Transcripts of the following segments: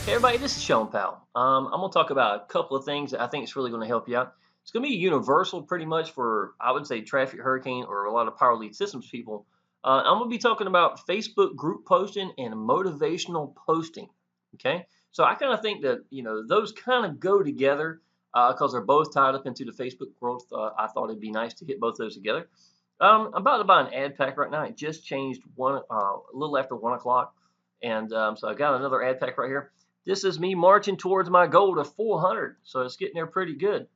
Hey everybody, this is Shawn Powell. I'm going to talk about a couple of things that I think is really going to help you out. It's going to be universal pretty much for, I would say, traffic hurricane or a lot of power lead systems people. I'm going to be talking about Facebook group posting and motivational posting. Okay, so I kind of think that those kind of go together because they're both tied up into the Facebook growth. I thought it'd be nice to hit both those together. I'm about to buy an ad pack right now. It just changed a little after 1 o'clock, and so I got another ad pack right here. This is me marching towards my goal of 400, so it's getting there pretty good.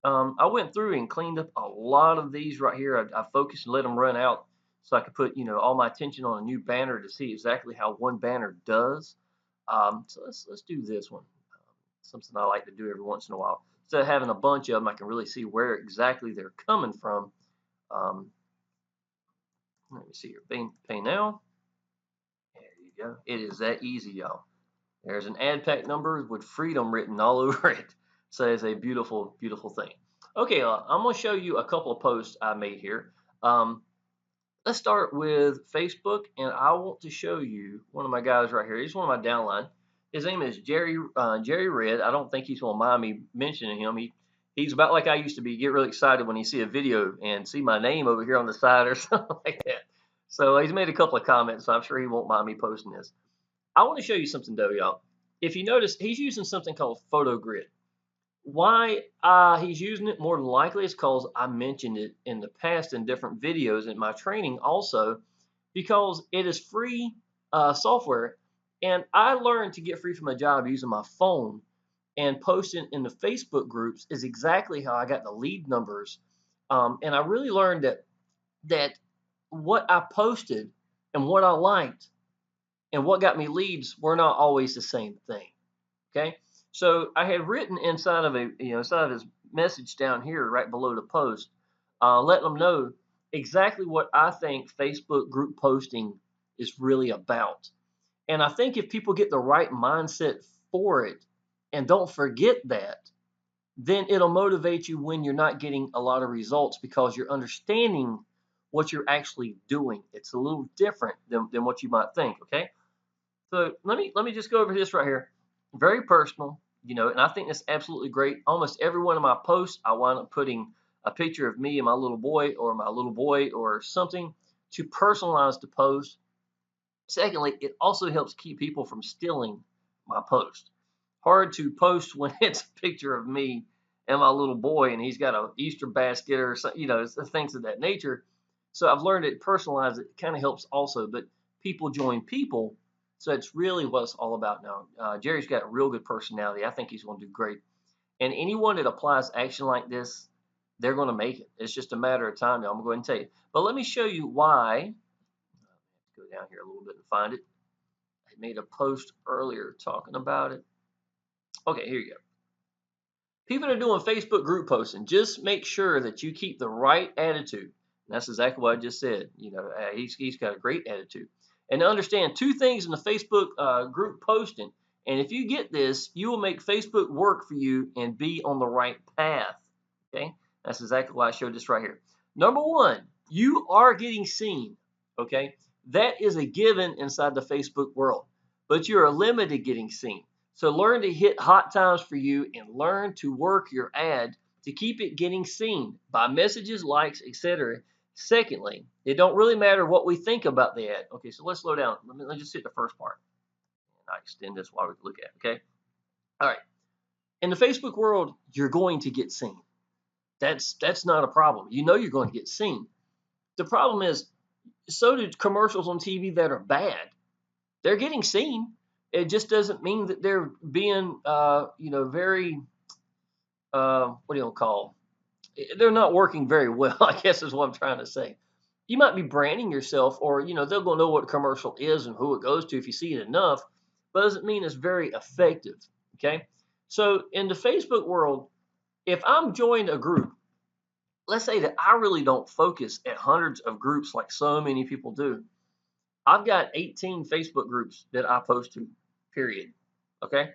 I went through and cleaned up a lot of these right here. I focused and let them run out so I could put all my attention on a new banner to see exactly how one banner does. So let's do this one. Something I like to do every once in a while. Instead of having a bunch of them, I can really see where exactly they're coming from. Um, Let me see here. Pay now. There you go. It is that easy, y'all. There's an ad pack number with freedom written all over it. So it's a beautiful, beautiful thing. Okay, I'm going to show you a couple of posts I made here. Um, let's start with Facebook, and I want to show you one of my guys right here. He's one of my downline. His name is Jerry Red. I don't think he's going to mind me mentioning him. He's about like I used to be. Get really excited when he see a video and see my name over here on the side or something like that. So he's made a couple of comments, so I'm sure he won't mind me posting this. I want to show you something though, y'all. If you notice, he's using something called photo grid. Why he's using it more than likely is because I mentioned it in the past in different videos in my training also, because it is free software, and I learned to get free from a job using my phone, and posting in the Facebook groups is exactly how I got the lead numbers. And I really learned that what I posted and what I liked and what got me leads were not always the same thing. Okay, so I had written inside of inside of his message down here right below the post, letting them know exactly what I think Facebook group posting is really about. And I think if people get the right mindset for it and don't forget that, then it'll motivate you when you're not getting a lot of results because you're understanding what you're actually doing. It's a little different than what you might think. Okay, so let me just go over this right here. Very personal, and I think that's absolutely great. Almost every one of my posts, I wind up putting a picture of me and my little boy or something to personalize the post. Secondly, it also helps keep people from stealing my post. Hard to post when it's a picture of me and my little boy, and he's got a Easter basket or something, things of that nature. So I've learned that personalize it kind of helps also, but people join people, so it's really what it's all about now. Jerry's got a real good personality. I think he's going to do great. And anyone that applies action like this, they're going to make it. It's just a matter of time now. I'm going to tell you. But let me show you why. Go down here a little bit and find it. I made a post earlier talking about it. Okay, here you go. People are doing Facebook group posting. Just make sure that you keep the right attitude. And that's exactly what I just said. He's got a great attitude. And to understand two things in the Facebook group posting. And if you get this, you will make Facebook work for you and be on the right path. Okay, that's exactly why I showed this right here. Number one, you are getting seen. Okay, that is a given inside the Facebook world, but you are limited getting seen. So learn to hit hot times for you and learn to work your ad to keep it getting seen by messages, likes, etc. Secondly, it don't really matter what we think about the ad. Okay, so let's slow down. Let's just hit the first part. And I extend this while we look at it. Okay. All right. In the Facebook world, you're going to get seen. That's not a problem. You know you're going to get seen. The problem is, so do commercials on TV that are bad. They're getting seen. It just doesn't mean that they're being, very, what do you call? They're not working very well. I guess is what I'm trying to say. You might be branding yourself, or they're going to know what a commercial is and who it goes to if you see it enough, but it doesn't mean it's very effective. Okay, so in the Facebook world, if I'm joined a group, let's say that I really don't focus at hundreds of groups like so many people do. I've got 18 Facebook groups that I post to, period. Okay.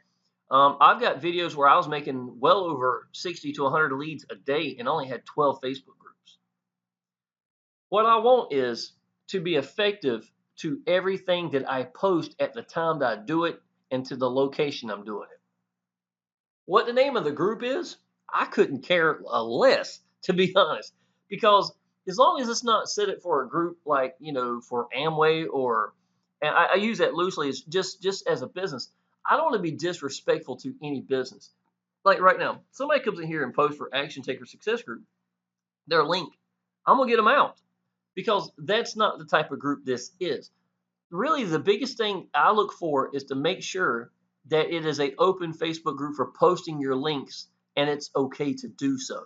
I've got videos where I was making well over 60 to 100 leads a day and only had 12 Facebook groups. What I want is to be effective to everything that I post at the time that I do it and to the location I'm doing it. What the name of the group is, I couldn't care less, to be honest, because as long as it's not set it for a group like, for Amway or, and I use that loosely as just as a business. I don't want to be disrespectful to any business. Like right now, somebody comes in here and posts for Action Taker Success Group, their link. I'm gonna get them out because that's not the type of group this is. Really, the biggest thing I look for is to make sure that it is a open Facebook group for posting your links and it's okay to do so.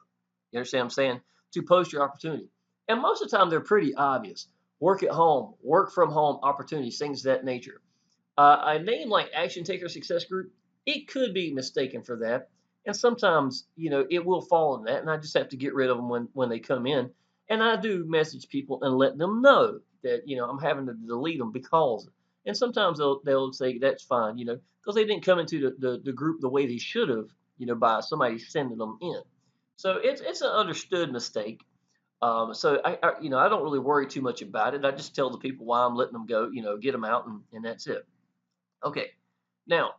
You understand what I'm saying? To post your opportunity. And most of the time they're pretty obvious. Work at home, work from home opportunities, things of that nature. A name like Action Taker Success Group, it could be mistaken for that. And sometimes, it will fall in that, and I just have to get rid of them when they come in. And I do message people and let them know that, I'm having to delete them because, and sometimes they'll say that's fine, because they didn't come into the group the way they should have, by somebody sending them in. So it's an understood mistake. So I don't really worry too much about it. I just tell the people why I'm letting them go, get them out, and that's it. Okay. Now,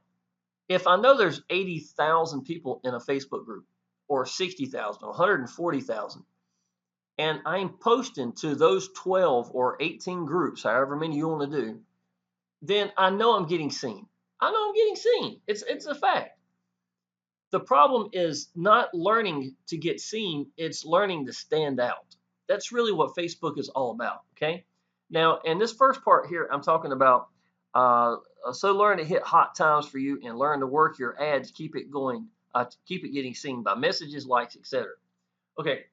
if I know there's 80,000 people in a Facebook group, or 60,000, or 140,000, and I'm posting to those 12 or 18 groups, however many you want to do, then I know I'm getting seen. I know I'm getting seen. It's a fact. The problem is not learning to get seen, it's learning to stand out. That's really what Facebook is all about, okay? Now, in this first part here, I'm talking about uh, so learn to hit hot times for you and learn to work your ads, keep it going, keep it getting seen by messages, likes, etc. Okay,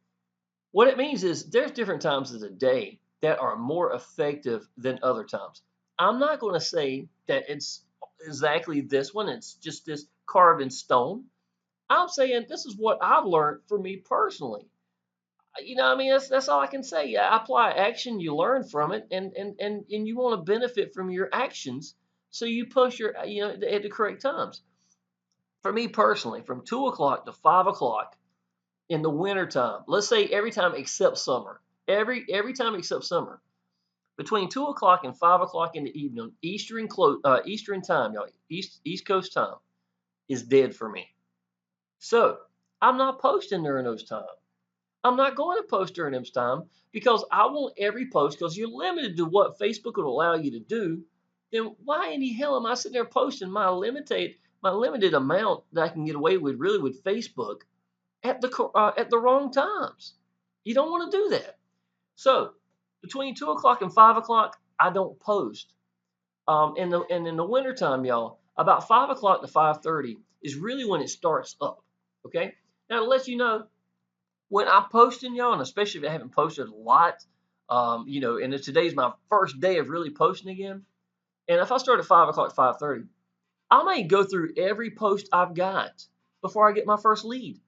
what it means is there's different times of the day that are more effective than other times. I'm not going to say that it's exactly this one, it's just this carved in stone. I'm saying this is what I've learned for me personally. I mean, that's all I can say. Yeah, apply action, you learn from it, and you want to benefit from your actions, so you post your at the correct times. For me personally, from 2 o'clock to 5 o'clock in the winter time, let's say every time except summer, every time except summer, between 2 o'clock and 5 o'clock in the evening, Eastern time, y'all, East Coast time is dead for me. So I'm not posting during those times. I'm not going to post during this time because I want every post because you're limited to what Facebook will allow you to do. Then why in the hell am I sitting there posting my limited amount that I can get away with really with Facebook at the wrong times? You don't want to do that. So between 2 o'clock and 5 o'clock, I don't post. In the wintertime, y'all, about 5 o'clock to 5:30 is really when it starts up. Okay. Now to let you know, when I'm posting, y'all, and especially if I haven't posted a lot, and if today's my first day of really posting again, and if I start at 5 o'clock, 5:30, I may go through every post I've got before I get my first lead.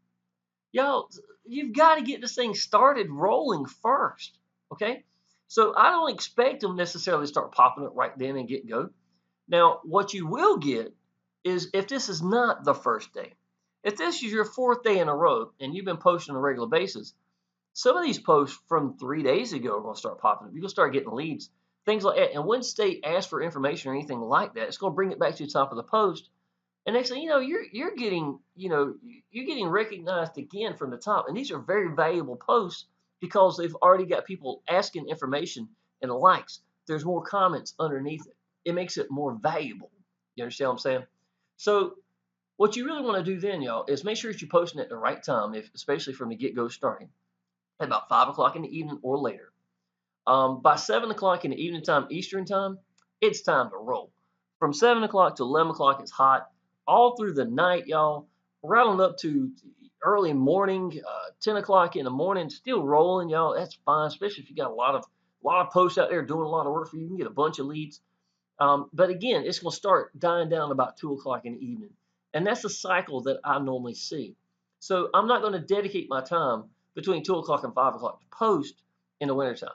Y'all, you've got to get this thing started rolling first, okay? So I don't expect them necessarily to start popping up right then and get go. Now, what you will get is if this is not the first day, if this is your fourth day in a row and you've been posting on a regular basis, some of these posts from 3 days ago are going to start popping up. You're going to start getting leads, things like that. And once they ask for information or anything like that, it's going to bring it back to the top of the post. And next thing you know, you're getting recognized again from the top. And these are very valuable posts because they've already got people asking information and the likes. There's more comments underneath it. It makes it more valuable. You understand what I'm saying? So what you really want to do then, y'all, is make sure that you're posting at the right time, especially from the get-go starting at about 5 o'clock in the evening or later. By 7 o'clock in the evening time, Eastern time, it's time to roll. From 7 o'clock to 11 o'clock, it's hot. All through the night, y'all, right on up to early morning, 10 o'clock in the morning, still rolling, y'all. That's fine, especially if you got a lot of posts out there doing a lot of work for you. You can get a bunch of leads. But again, it's going to start dying down about 2 o'clock in the evening, and that's a cycle that I normally see. So I'm not going to dedicate my time between 2 o'clock and 5 o'clock to post in the wintertime.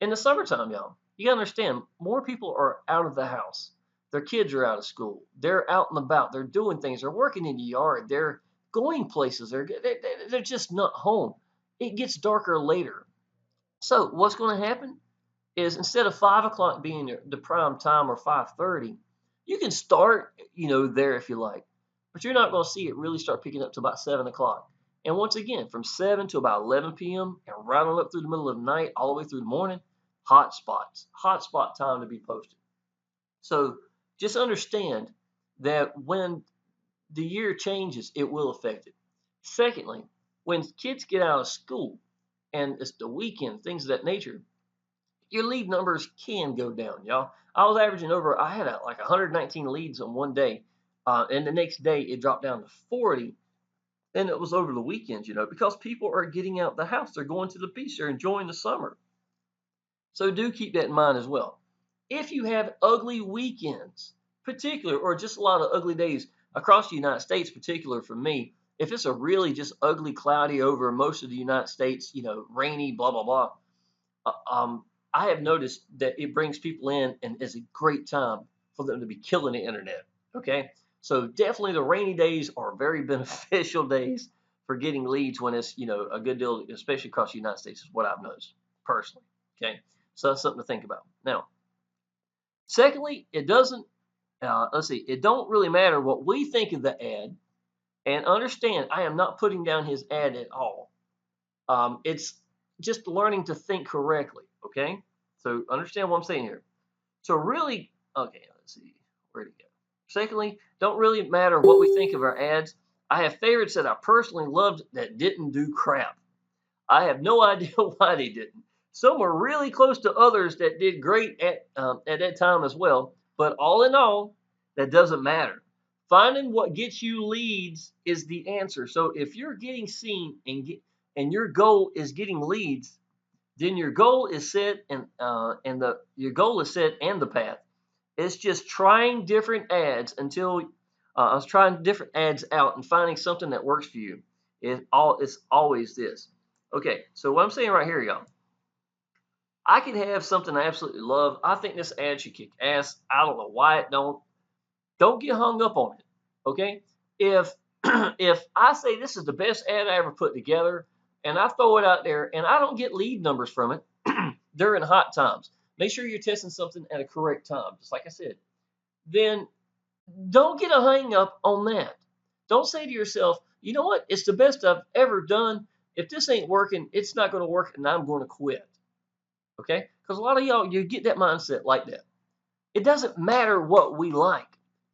In the summertime, y'all, you gotta understand more people are out of the house. Their kids are out of school. They're out and about. They're doing things. They're working in the yard. They're going places. They're just not home. It gets darker later. So what's going to happen is instead of 5 o'clock being the prime time or 5:30, You can start, there if you like, but you're not going to see it really start picking up to about 7 o'clock. And once again, from 7 to about 11 p.m. and right on up through the middle of the night, all the way through the morning, hot spot time to be posted. So just understand that when the year changes, it will affect it. Secondly, when kids get out of school and it's the weekend, things of that nature, your lead numbers can go down, y'all. I had like 119 leads on one day, and the next day it dropped down to 40, and it was over the weekend, because people are getting out the house, they're going to the beach, they're enjoying the summer. So do keep that in mind as well. If you have ugly weekends, particular, or just a lot of ugly days across the United States, particular for me, if it's a really just ugly, cloudy over most of the United States, rainy, blah blah blah, I have noticed that it brings people in and is a great time for them to be killing the internet. Okay, so definitely the rainy days are very beneficial days for getting leads when it's a good deal, especially across the United States, is what I've noticed personally. Okay, so that's something to think about. Now, secondly, it doesn't. Let's see. It don't really matter what we think of the ad, and understand I am not putting down his ad at all. It's just learning to think correctly. Okay, so understand what I'm saying here. So really, okay, let's see, where'd it go? Secondly, don't really matter what we think of our ads. I have favorites that I personally loved that didn't do crap. I have no idea why they didn't. Some were really close to others that did great at that time as well. But all in all, that doesn't matter. Finding what gets you leads is the answer. So if you're getting seen and your goal is getting leads, then your goal is set and your goal is set and the path. It's just trying different ads until I was trying different ads out and finding something that works for you. It's always this. Okay, so what I'm saying right here, y'all, I could have something I absolutely love. I think this ad should kick ass. I don't know why it don't. Don't get hung up on it. Okay, if if I say this is the best ad I ever put together, and I throw it out there, and I don't get lead numbers from it during hot times, make sure you're testing something at a correct time, just like I said. Then don't get a hang up on that. Don't say to yourself, you know what, it's the best I've ever done. If this ain't working, it's not going to work, and I'm going to quit. Okay? Because a lot of y'all, you get that mindset like that. It doesn't matter what we like.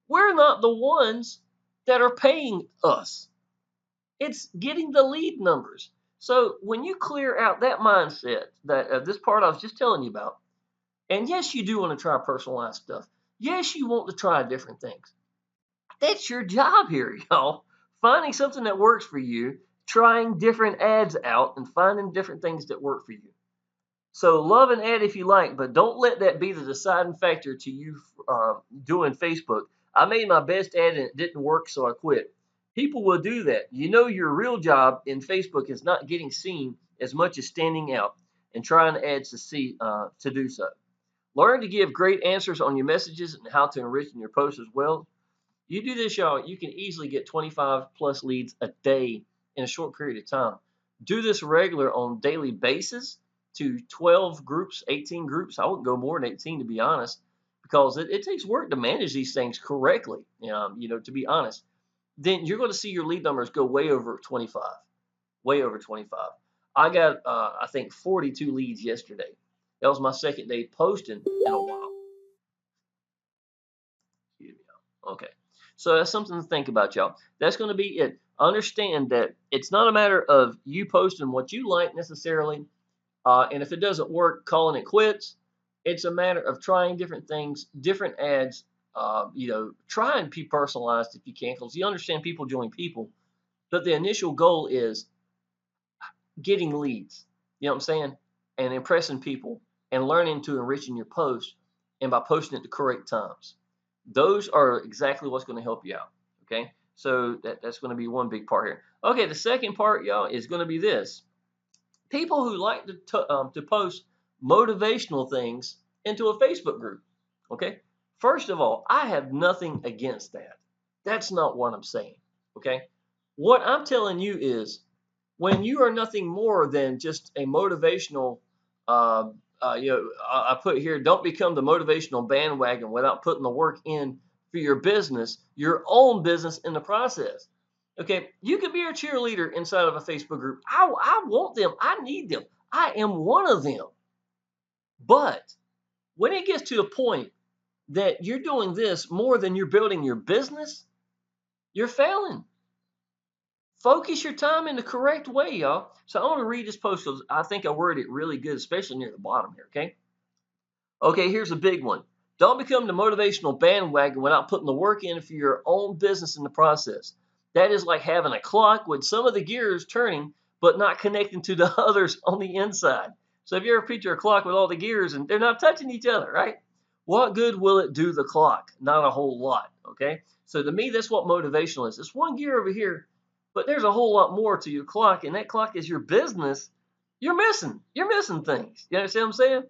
We're not the ones that are paying us. It's getting the lead numbers. So when you clear out that mindset, that this part I was just telling you about, and yes, you do want to try personalized stuff. Yes, you want to try different things. That's your job here, y'all. Finding something that works for you, trying different ads out, and finding different things that work for you. So love an ad if you like, but don't let that be the deciding factor to you doing Facebook. I made my best ad and it didn't work, so I quit. People will do that. Your real job in Facebook is not getting seen as much as standing out and trying ads to do so. Learn to give great answers on your messages and how to enrich in your posts as well. You do this, y'all, you can easily get 25 plus leads a day in a short period of time. Do this regular on daily basis to 12 groups, 18 groups. I wouldn't go more than 18 to be honest, because it takes work to manage these things correctly. To be honest, then you're going to see your lead numbers go way over 25, way over 25. I got, I think, 42 leads yesterday. That was my second day posting in a while. Okay. So that's something to think about, y'all. That's going to be it. Understand that it's not a matter of you posting what you like necessarily, and if it doesn't work, calling it quits. It's a matter of trying different things, different ads. Try and be personalized if you can, because you understand people join people. But the initial goal is getting leads. You know what I'm saying? And impressing people and learning to enriching your post and by posting at the correct times. Those are exactly what's going to help you out. Okay. So that's going to be one big part here. Okay. The second part, y'all, is going to be this. People who like to post motivational things into a Facebook group. Okay. First of all, I have nothing against that. That's not what I'm saying. Okay. What I'm telling you is when you are nothing more than just a motivational, I put here, don't become the motivational bandwagon without putting the work in for your business, your own business in the process. Okay, you could be a cheerleader inside of a Facebook group. I want them. I need them. I am one of them. But when it gets to the point that you're doing this more than you're building your business, you're failing. Focus your time in the correct way, y'all. So I want to read this post because I think I worded it really good, especially near the bottom here, okay? Okay, here's a big one. Don't become the motivational bandwagon without putting the work in for your own business in the process. That is like having a clock with some of the gears turning, but not connecting to the others on the inside. So if you ever picture a clock with all the gears and they're not touching each other, right? What good will it do the clock? Not a whole lot, okay? So to me, that's what motivational is. It's one gear over here, but there's a whole lot more to your clock, and that clock is your business. You're missing. You're missing things. You understand what I'm saying?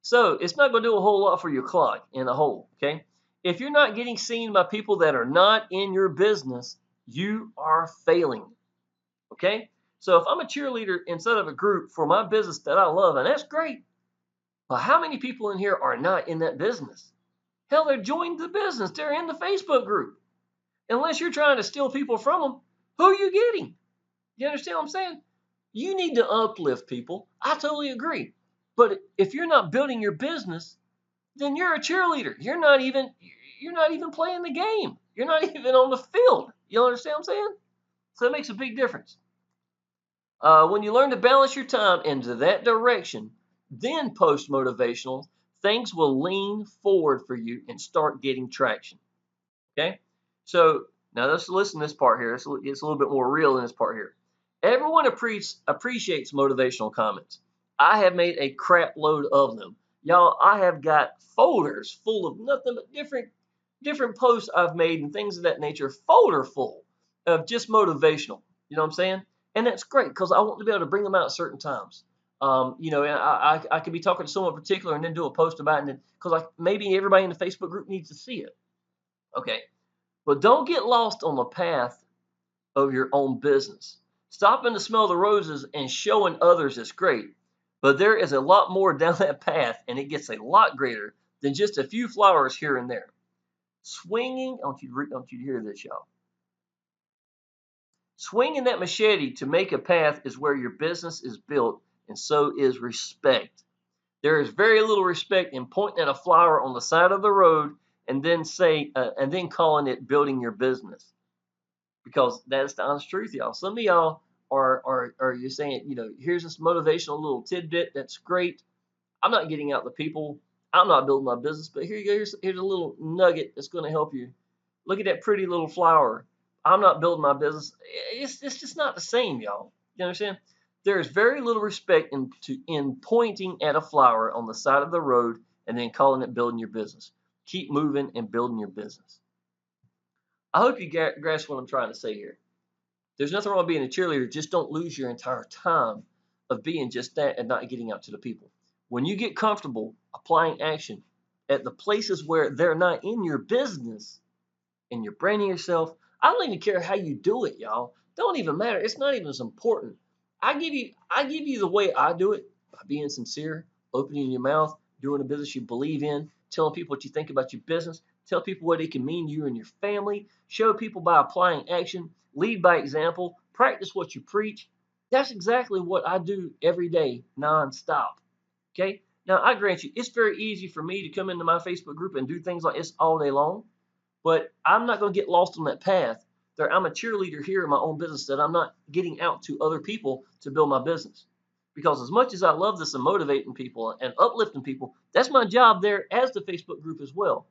So it's not going to do a whole lot for your clock in a whole, okay? If you're not getting seen by people that are not in your business, you are failing, okay? So if I'm a cheerleader inside of a group for my business that I love, and that's great, but how many people in here are not in that business? Hell, they're joined the business. They're in the Facebook group. Unless you're trying to steal people from them, who are you getting? You understand what I'm saying? You need to uplift people. I totally agree. But if you're not building your business, then you're a cheerleader. You're not even playing the game. You're not even on the field. You understand what I'm saying? So it makes a big difference. When you learn to balance your time into that direction, then post motivational, things will lean forward for you and start getting traction. Okay? So now let's listen to this part here. It's a little bit more real in this part here. Everyone appreciates motivational comments. I have made a crap load of them. Y'all, I have got folders full of nothing but different posts I've made and things of that nature, folder full of just motivational. You know what I'm saying? And that's great because I want to be able to bring them out at certain times. And I could be talking to someone particular and then do a post about it, and then because maybe everybody in the Facebook group needs to see it. Okay, but don't get lost on the path of your own business. Stopping to smell the roses and showing others is great, but there is a lot more down that path, and it gets a lot greater than just a few flowers here and there. Swinging, I want you to hear this, y'all. Swinging that machete to make a path is where your business is built, and so is respect. There is very little respect in pointing at a flower on the side of the road and then calling it building your business, because that's the honest truth, y'all. Some of y'all are you saying, here's this motivational little tidbit that's great. I'm not getting out the people. I'm not building my business, but here you go. Here's a little nugget that's going to help you. Look at that pretty little flower. I'm not building my business. It's just not the same, y'all. You understand? There is very little respect in pointing at a flower on the side of the road and then calling it building your business. Keep moving and building your business. I hope you grasp what I'm trying to say here. There's nothing wrong with being a cheerleader. Just don't lose your entire time of being just that and not getting out to the people. When you get comfortable applying action at the places where they're not in your business and you're branding yourself, I don't even care how you do it, y'all. Don't even matter. It's not even as important. I give you the way I do it by being sincere, opening your mouth, doing a business you believe in, telling people what you think about your business, tell people what it can mean to you and your family, show people by applying action, lead by example, practice what you preach. That's exactly what I do every day, nonstop. Okay? Now, I grant you, it's very easy for me to come into my Facebook group and do things like this all day long, but I'm not going to get lost on that path. I'm a cheerleader here in my own business that I'm not getting out to other people to build my business. Because as much as I love this and motivating people and uplifting people, that's my job there as the Facebook group as well.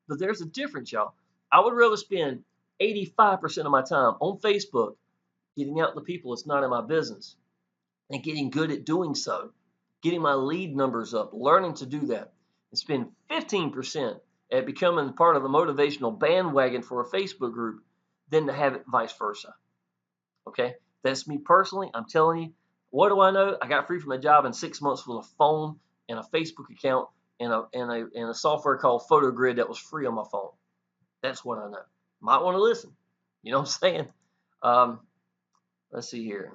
But there's a difference, y'all. I would rather spend 85% of my time on Facebook getting out to people that's not in my business and getting good at doing so, getting my lead numbers up, learning to do that, and spend 15% at becoming part of the motivational bandwagon for a Facebook group than to have it vice versa. Okay? That's me personally. I'm telling you, what do I know? I got free from a job in 6 months with a phone and a Facebook account and a software called PhotoGrid that was free on my phone. That's what I know. Might want to listen. You know what I'm saying? Um, let's see here.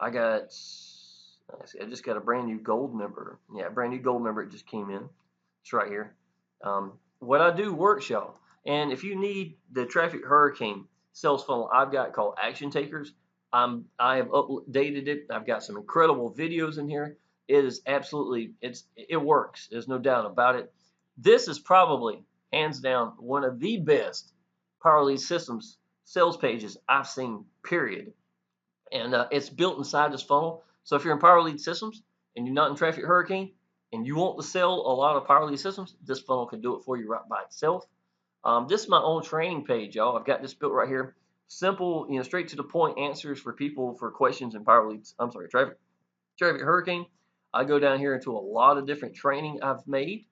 I just got a brand new gold member. Yeah, brand new gold member. It just came in. It's right here. What I do works, y'all. And if you need the traffic hurricane sales funnel I've got called Action Takers, I have updated it. I've got some incredible videos in here. It is absolutely it works. There's no doubt about it. This is probably hands down one of the best Power Lead Systems sales pages I've seen. Period. And it's built inside this funnel. So if you're in Power Lead Systems and you're not in Traffic Hurricane and you want to sell a lot of Power Lead Systems, this funnel can do it for you right by itself. This is my own training page, y'all. I've got this built right here. Simple, straight to the point answers for people for questions in Power Leads. I'm sorry, Traffic Hurricane. I go down here into a lot of different training I've made.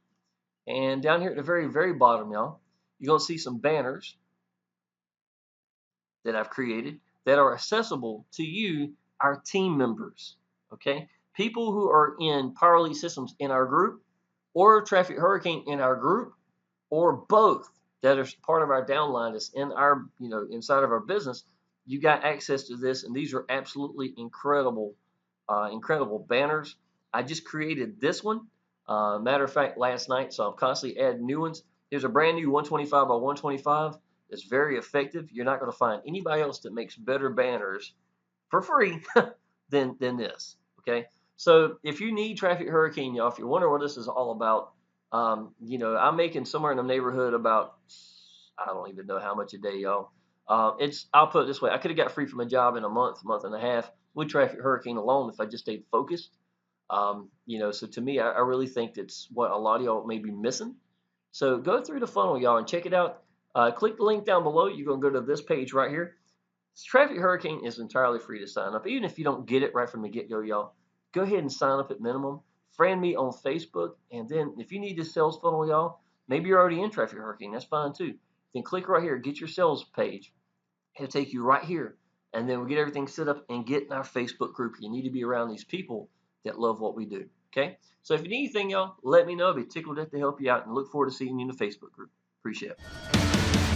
And down here at the very, very bottom, y'all, you're going to see some banners that I've created that are accessible to you, our team members. Okay, people who are in Power Lead Systems in our group, or Traffic Hurricane in our group, or both that are part of our downline that's in our, inside of our business. You got access to this, and these are absolutely incredible, incredible banners. I just created this one. Matter of fact, last night, so I'm constantly adding new ones. Here's a brand new 125 by 125. It's very effective. You're not going to find anybody else that makes better banners for free than this. Okay, so if you need Traffic Hurricane, y'all, if you wonder what this is all about, I'm making somewhere in the neighborhood about, I don't even know how much a day, y'all. I'll put it this way: I could have got free from a job in a month and a half with Traffic Hurricane alone if I just stayed focused. So to me, I really think that's what a lot of y'all may be missing. So go through the funnel, y'all, and check it out. Click the link down below. You're going to go to this page right here. Traffic Hurricane is entirely free to sign up. Even if you don't get it right from the get-go, y'all, go ahead and sign up at minimum. Friend me on Facebook. And then if you need this sales funnel, y'all, maybe you're already in Traffic Hurricane. That's fine too. Then click right here, get your sales page. It'll take you right here. And then we'll get everything set up and get in our Facebook group. You need to be around these people that love what we do. Okay? So if you need anything, y'all, let me know. I'll be tickled to help you out and look forward to seeing you in the Facebook group. Appreciate it.